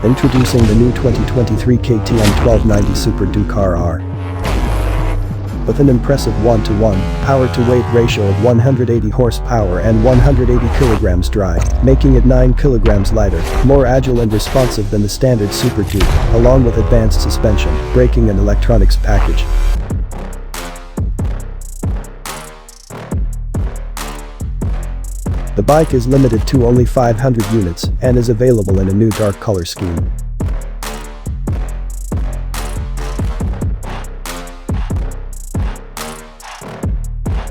Introducing the new 2023 KTM 1290 Super Duke RR. With an impressive 1:1 power-to-weight ratio of 180 horsepower and 180 kilograms dry, making it 9 kilograms lighter, more agile and responsive than the standard Super Duke, along with advanced suspension, braking and electronics package. The bike is limited to only 500 units and is available in a new dark color scheme.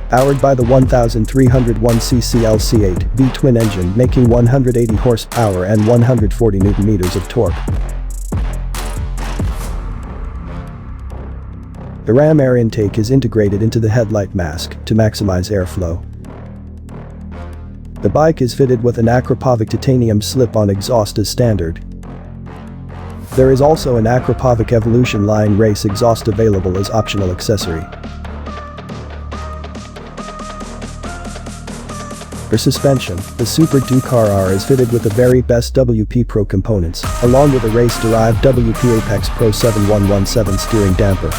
Powered by the 1301cc LC8 V-Twin engine, making 180 horsepower and 140 Nm of torque. The ram air intake is integrated into the headlight mask to maximize airflow. The bike is fitted with an Akrapovic titanium slip-on exhaust as standard. There is also an Akrapovic Evolution Line race exhaust available as optional accessory. For suspension, the Super Duke RR is fitted with the very best WP Pro components, along with a race-derived WP Apex Pro 7117 steering damper.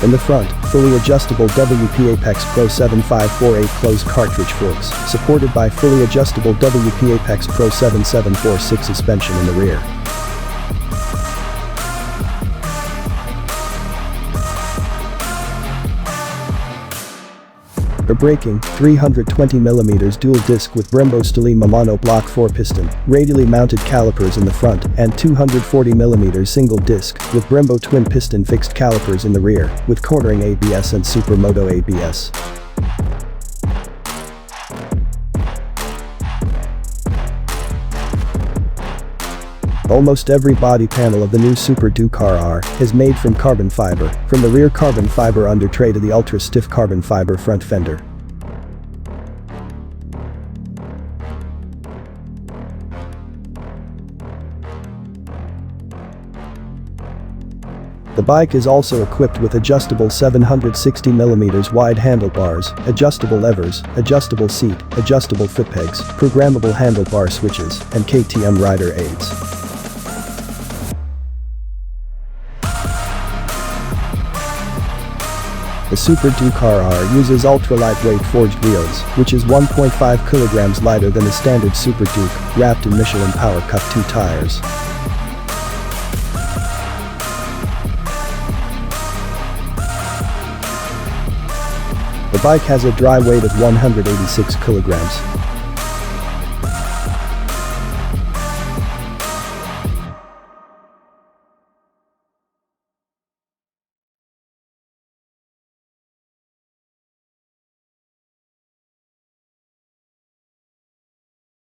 In the front, fully adjustable WP Apex Pro 7548 closed cartridge forks, supported by fully adjustable WP Apex Pro 7746 suspension in the rear. For braking, 320mm dual disc with Brembo Stylema Monobloc 4-piston, radially mounted calipers in the front, and 240mm single disc with Brembo twin-piston fixed calipers in the rear, with cornering ABS and SUPERMOTO ABS. Almost every body panel of the new Super Duke RR is made from carbon fiber, from the rear carbon fiber under tray to the ultra-stiff carbon fiber front fender. The bike is also equipped with adjustable 760mm wide handlebars, adjustable levers, adjustable seat, adjustable foot pegs, programmable handlebar switches, and KTM rider aids. The Super Duke RR uses ultra-lightweight forged wheels, which is 1.5 kilograms lighter than the standard Super Duke, wrapped in Michelin Power Cup 2 tires. The bike has a dry weight of 186 kilograms.